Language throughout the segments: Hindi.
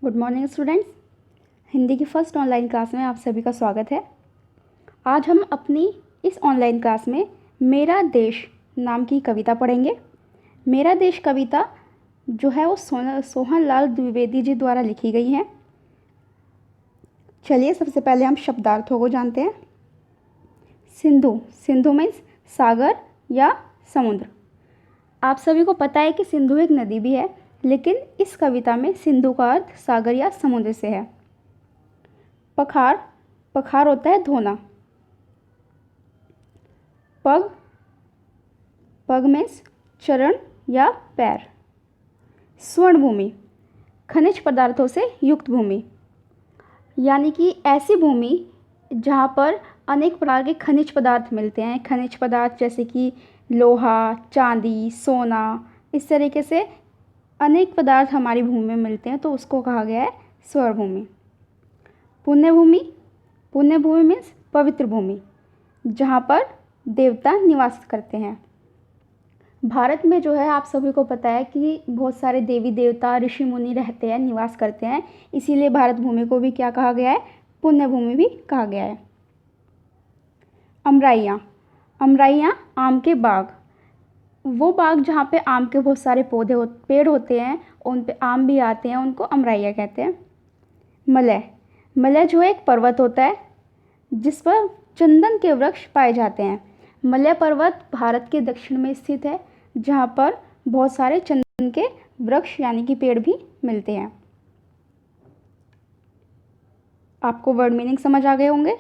Good morning students. हिंदी की फ़र्स्ट ऑनलाइन क्लास में आप सभी का स्वागत है। आज हम अपनी इस ऑनलाइन क्लास में मेरा देश नाम की कविता पढ़ेंगे। मेरा देश कविता जो है वो सोहन लाल द्विवेदी जी द्वारा लिखी गई है। चलिए सबसे पहले हम शब्दार्थों को जानते हैं। सिंधु, सिंधु मीन्स सागर या समुद्र। आप सभी को पता है कि सिंधु एक नदी भी है, लेकिन इस कविता में सिंधु का अर्थ सागर या समुद्र से है। पखार, पखार होता है धोना। पग, पग मीन्स चरण या पैर। स्वर्ण भूमि, खनिज पदार्थों से युक्त भूमि, यानी कि ऐसी भूमि जहाँ पर अनेक प्रकार के खनिज पदार्थ मिलते हैं। खनिज पदार्थ जैसे कि लोहा, चांदी, सोना, इस तरीके से अनेक पदार्थ हमारी भूमि में मिलते हैं, तो उसको कहा गया है स्वर्ण भूमि। पुण्य भूमि, पुण्य भूमि मीन्स पवित्र भूमि, जहाँ पर देवता निवास करते हैं। भारत में जो है आप सभी को पता है कि बहुत सारे देवी देवता, ऋषि मुनि रहते हैं, निवास करते हैं, इसीलिए भारत भूमि को भी क्या कहा गया है, पुण्य भूमि भी कहा गया है। अमराइयाँ, अमराइयाँ आम के बाग, वो बाग जहाँ पे आम के बहुत सारे पेड़ होते हैं, उन पे आम भी आते हैं, उनको अमराइयाँ कहते हैं। मलय, मलय जो एक पर्वत होता है जिस पर चंदन के वृक्ष पाए जाते हैं। मलय पर्वत भारत के दक्षिण में स्थित है, जहाँ पर बहुत सारे चंदन के वृक्ष यानी कि पेड़ भी मिलते हैं। आपको वर्ड मीनिंग समझ आ गए होंगे,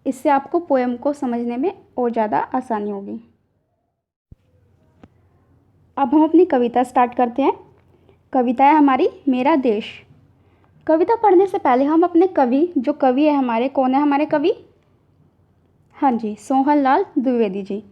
इससे आपको पोएम को समझने में और ज़्यादा आसानी होगी। अब हम अपनी कविता स्टार्ट करते हैं। कविता है हमारी मेरा देश। कविता पढ़ने से पहले हम अपने कवि, जो कवि है हमारे, कौन है हमारे कवि? हाँ जी, सोहन लाल द्विवेदी जी।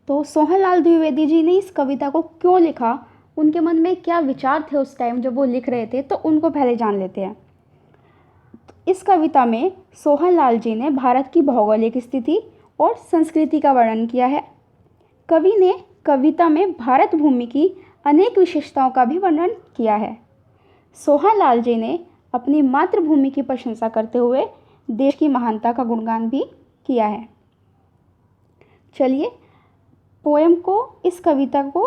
तो सोहन लाल द्विवेदी जी ने इस कविता को क्यों लिखा, उनके मन में क्या विचार थे उस टाइम जब वो लिख रहे थे, तो उनको पहले जान लेते हैं। इस कविता में सोहन लाल जी ने भारत की भौगोलिक स्थिति और संस्कृति का वर्णन किया है। कवि ने कविता में भारत भूमि की अनेक विशेषताओं का भी वर्णन किया है। सोहन लाल जी ने अपनी मातृभूमि की प्रशंसा करते हुए देश की महानता का गुणगान भी किया है। चलिए पोएम को, इस कविता को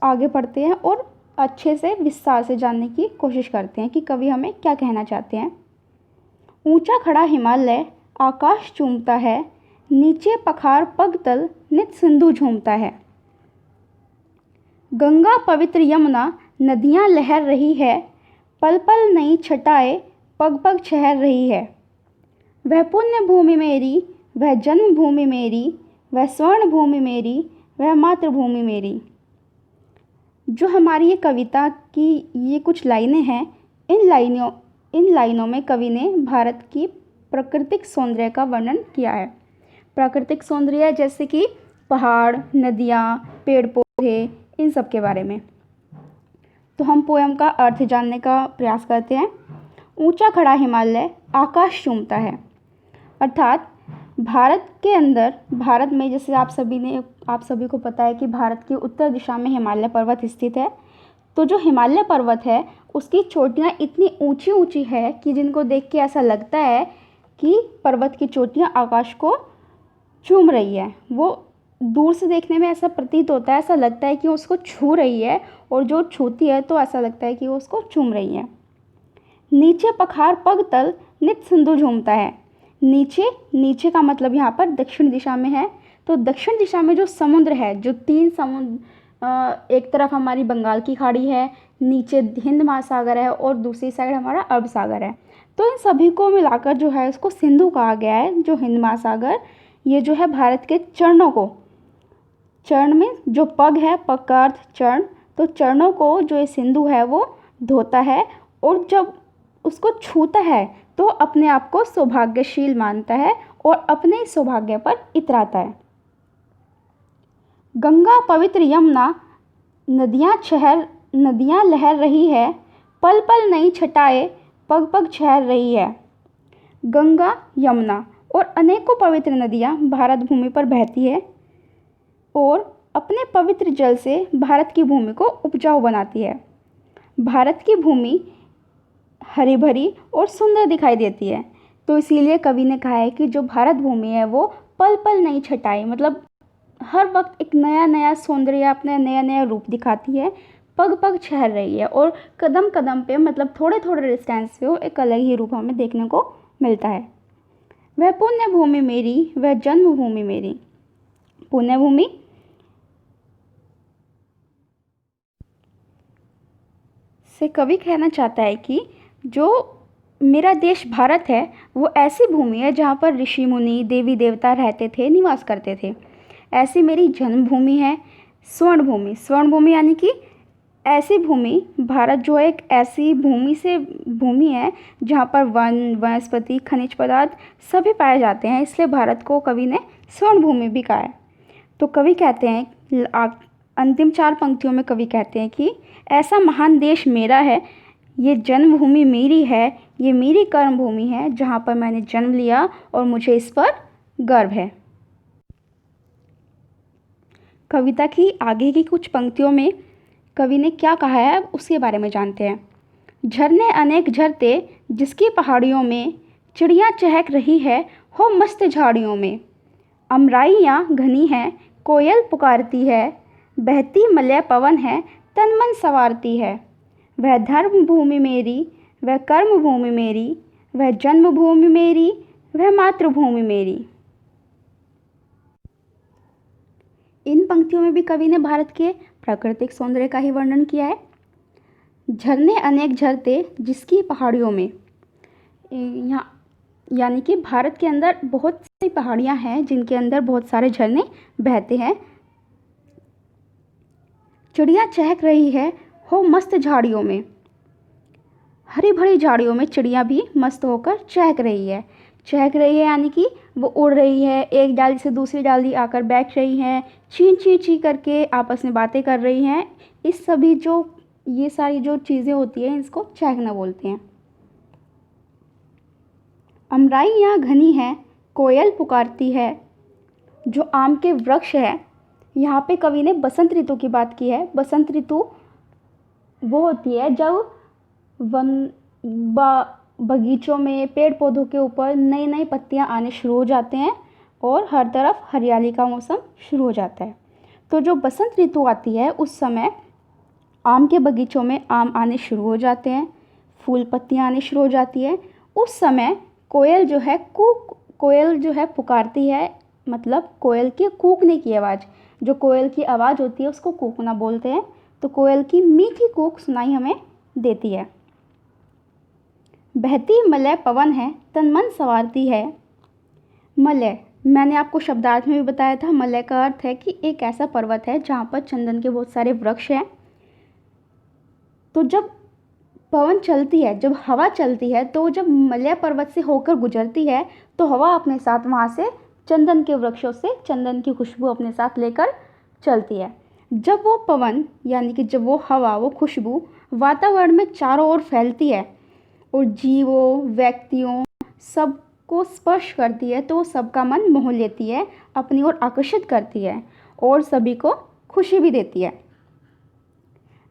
आगे पढ़ते हैं और अच्छे से विस्तार से जानने की कोशिश करते हैं कि कवि हमें क्या कहना चाहते हैं। ऊंचा खड़ा हिमालय आकाश चूमता है, नीचे पखार पग तल नित सिंधु झूमता है। गंगा पवित्र यमुना नदियाँ लहर रही है, पल पल नई छटाए पग पग छहर रही है। वह पुण्य भूमि मेरी, वह जन्मभूमि मेरी, वह स्वर्ण भूमि मेरी, वह मातृभूमि मेरी। जो हमारी ये कविता की ये कुछ लाइनें हैं, इन लाइनों में कवि ने भारत की प्राकृतिक सौंदर्य का वर्णन किया है। प्राकृतिक सौंदर्य जैसे कि पहाड़, नदियाँ, पेड़ पौधे, इन सब के बारे में। तो हम पोएम का अर्थ जानने का प्रयास करते हैं। ऊंचा खड़ा हिमालय आकाश चूमता है, अर्थात भारत के अंदर, भारत में जैसे आप सभी को पता है कि भारत की उत्तर दिशा में हिमालय पर्वत स्थित है। तो जो हिमालय पर्वत है उसकी चोटियाँ इतनी ऊंची ऊंची है कि जिनको देख के ऐसा लगता है कि पर्वत की चोटियाँ आकाश को चूम रही है। वो दूर से देखने में ऐसा प्रतीत होता है, ऐसा लगता है कि वो उसको छू रही है, और जो छूती है तो ऐसा लगता है कि वो उसको चूम रही है। नीचे पखार पग तल नित सिंधु झूमता है। नीचे, नीचे का मतलब यहाँ पर दक्षिण दिशा में है। तो दक्षिण दिशा में जो समुद्र है, जो तीन समुद्र, एक तरफ हमारी बंगाल की खाड़ी है, नीचे हिंद महासागर है और दूसरी साइड हमारा अरब सागर है। तो इन सभी को मिलाकर जो है इसको सिंधु कहा गया है। जो हिंद महासागर, ये जो है भारत के चरणों को, चरण में जो पग है, पग का अर्थ चरण, तो चरणों को जो ये सिंधु है वो धोता है, और जब उसको छूता है तो अपने आप को सौभाग्यशील मानता है और अपने सौभाग्य पर इतराता है। गंगा पवित्र यमुना नदियाँ लहर रही है, पल पल नई छटाए पग पग छहर रही है। गंगा, यमुना और अनेकों पवित्र नदियाँ भारत भूमि पर बहती है और अपने पवित्र जल से भारत की भूमि को उपजाऊ बनाती है। भारत की भूमि हरी भरी और सुंदर दिखाई देती है। तो इसीलिए कवि ने कहा है कि जो भारत भूमि है वो पल पल नई छटाई, मतलब हर वक्त एक नया नया सौंदर्य, अपना नया नया रूप दिखाती है, पग पग छहर रही है, और कदम कदम पे, मतलब थोड़े थोड़े डिस्टेंस पे वो एक अलग ही रूप हमें देखने को मिलता है। वह पुण्य भूमि मेरी, वह जन्मभूमि मेरी। पुण्य भूमि से कवि कहना चाहता है कि जो मेरा देश भारत है वो ऐसी भूमि है जहाँ पर ऋषि मुनि, देवी देवता रहते थे, निवास करते थे। ऐसी मेरी जन्मभूमि है। स्वर्ण भूमि, स्वर्ण भूमि यानी कि ऐसी भूमि, भारत जो है एक ऐसी भूमि है जहाँ पर वन, वनस्पति, खनिज पदार्थ सभी पाए जाते हैं, इसलिए भारत को कवि ने स्वर्ण भूमि भी कहा है। तो कवि कहते हैं, अंतिम 4 पंक्तियों में कवि कहते हैं कि ऐसा महान देश मेरा है, ये जन्मभूमि मेरी है, ये मेरी कर्म भूमि है जहाँ पर मैंने जन्म लिया और मुझे इस पर गर्व है। कविता की आगे की कुछ पंक्तियों में कवि ने क्या कहा है उसके बारे में जानते हैं। झरने अनेक झरते जिसकी पहाड़ियों में, चिड़िया चहक रही है हो मस्त झाड़ियों में। अमराइयाँ घनी हैं, कोयल पुकारती है, बहती मलय पवन है, तन मन संवारती है। वह धर्म भूमि मेरी, वह कर्म भूमि मेरी, वह जन्मभूमि मेरी, वह मातृभूमि मेरी। इन पंक्तियों में भी कवि ने भारत के प्राकृतिक सौंदर्य का ही वर्णन किया है। झरने अनेक झरते जिसकी पहाड़ियों में, यहाँ यानी कि भारत के अंदर बहुत सी पहाड़ियाँ हैं जिनके अंदर बहुत सारे झरने बहते हैं। चिड़िया चहक रही है हो मस्त झाड़ियों में, हरी भरी झाड़ियों में चिड़िया भी मस्त होकर चहक रही है। चहक रही है यानी कि वो उड़ रही है, एक डाली से दूसरी डाली आकर बैठ रही हैं, ची ची ची करके आपस में बातें कर रही हैं। इस सभी जो ये सारी जो चीज़ें होती हैं इसको चहकना बोलते हैं। अमराइयाँ घनी है, कोयल पुकारती है। जो आम के वृक्ष है, यहाँ पे कवि ने बसंत ऋतु की बात की है। बसंत ऋतु वो होती है जब बगीचों में, पेड़ पौधों के ऊपर नई नई पत्तियाँ आने शुरू हो जाते हैं और हर तरफ हरियाली का मौसम शुरू हो जाता है। तो जो बसंत ऋतु आती है उस समय आम के बगीचों में आम आने शुरू हो जाते हैं, फूल पत्तियाँ आने शुरू हो जाती है। उस समय कोयल जो है पुकारती है, मतलब कोयल के कूकने की आवाज़, जो कोयल की आवाज़ होती है उसको कूकना बोलते हैं। तो कोयल की मीठी कूक सुनाई हमें देती है। बहती मलय पवन है, तन मन संवारती है। मलय, मैंने आपको शब्दार्थ में भी बताया था। मलय का अर्थ है कि एक ऐसा पर्वत है जहाँ पर चंदन के बहुत सारे वृक्ष हैं। तो जब पवन चलती है, जब हवा चलती है, तो जब मलय पर्वत से होकर गुजरती है तो हवा अपने साथ वहाँ से चंदन के वृक्षों से चंदन की खुशबू अपने साथ लेकर चलती है। जब वो पवन यानी कि जब वो हवा, वो खुशबू वातावरण में चारों ओर फैलती है और जीवों, व्यक्तियों सबको स्पर्श करती है तो सबका मन मोह लेती है, अपनी ओर आकर्षित करती है और सभी को खुशी भी देती है।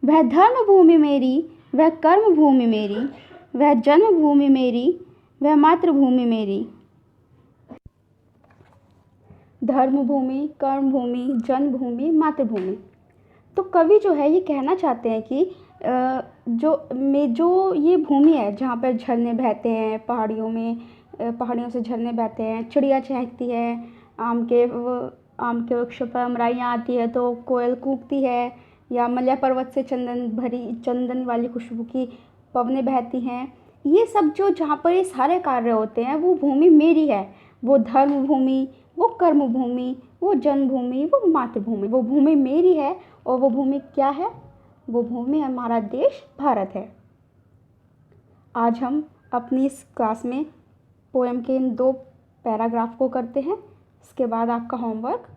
वह धर्म भूमि मेरी, वह कर्म भूमि मेरी, वह जन्मभूमि मेरी, वह मातृभूमि मेरी। धर्म भूमि, कर्म भूमि, जन्मभूमि, मातृभूमि। तो कवि जो है ये कहना चाहते हैं कि जो ये भूमि है जहाँ पर झरने बहते हैं, पहाड़ियों से झरने बहते हैं, चिड़िया चहकती है, आम के वृक्ष पर अमराइयाँ आती है तो कोयल कूकती है, या मलय पर्वत से चंदन वाली खुशबू की पवनें बहती हैं, ये सब जो जहाँ पर ये सारे कार्य होते हैं वो भूमि मेरी है। वो धर्म भूमि, वो कर्म भूमि, वो जन्मभूमि, वो मातृभूमि, वो भूमि मेरी है। और वो भूमि क्या है? वो भूमि हमारा देश भारत है। आज हम अपनी इस क्लास में पोएम के इन 2 पैराग्राफ को करते हैं। इसके बाद आपका होमवर्क,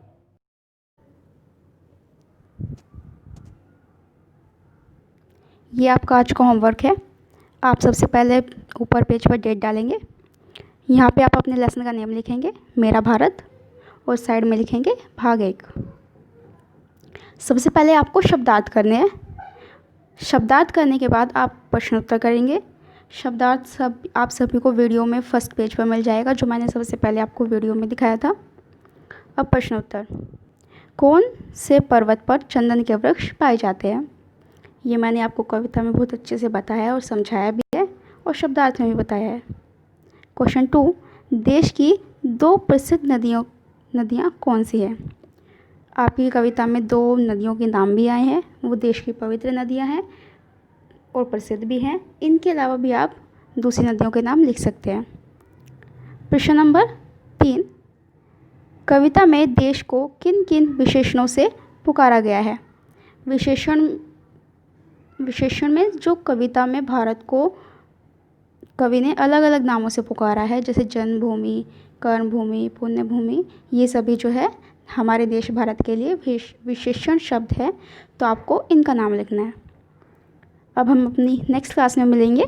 ये आपका आज का होमवर्क है। आप सबसे पहले ऊपर पेज पर डेट डालेंगे, यहाँ पे आप अपने लेसन का नेम लिखेंगे, मेरा भारत, और साइड में लिखेंगे भाग 1। सबसे पहले आपको शब्दार्थ करने हैं। शब्दार्थ करने के बाद आप प्रश्नोत्तर करेंगे। शब्दार्थ सब आप सभी को वीडियो में फर्स्ट पेज पर मिल जाएगा, जो मैंने सबसे पहले आपको वीडियो में दिखाया था। अब प्रश्न उत्तर। कौन से पर्वत पर चंदन के वृक्ष पाए जाते हैं? ये मैंने आपको कविता में बहुत अच्छे से बताया और समझाया भी है और शब्दार्थ में भी बताया है। क्वेश्चन 2, देश की 2 प्रसिद्ध नदियाँ कौन सी है? आपकी कविता में 2 नदियों के नाम भी आए हैं, वो देश की पवित्र नदियाँ हैं और प्रसिद्ध भी हैं। इनके अलावा भी आप दूसरी नदियों के नाम लिख सकते हैं। प्रश्न नंबर 3, कविता में देश को किन किन विशेषणों से पुकारा गया है? विशेषण में जो कविता में भारत को कवि ने अलग अलग नामों से पुकारा है, जैसे जन्मभूमि, कर्मभूमि, पुण्यभूमि, ये सभी जो है हमारे देश भारत के लिए विशेषण शब्द है, तो आपको इनका नाम लिखना है। अब हम अपनी नेक्स्ट क्लास में मिलेंगे,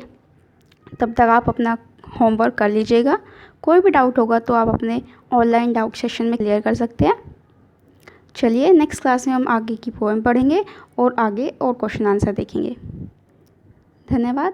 तब तक आप अपना होमवर्क कर लीजिएगा। कोई भी डाउट होगा तो आप अपने ऑनलाइन डाउट सेशन में क्लियर कर सकते हैं। चलिए नेक्स्ट क्लास में हम आगे की पोएम पढ़ेंगे और आगे और क्वेश्चन आंसर देखेंगे। धन्यवाद।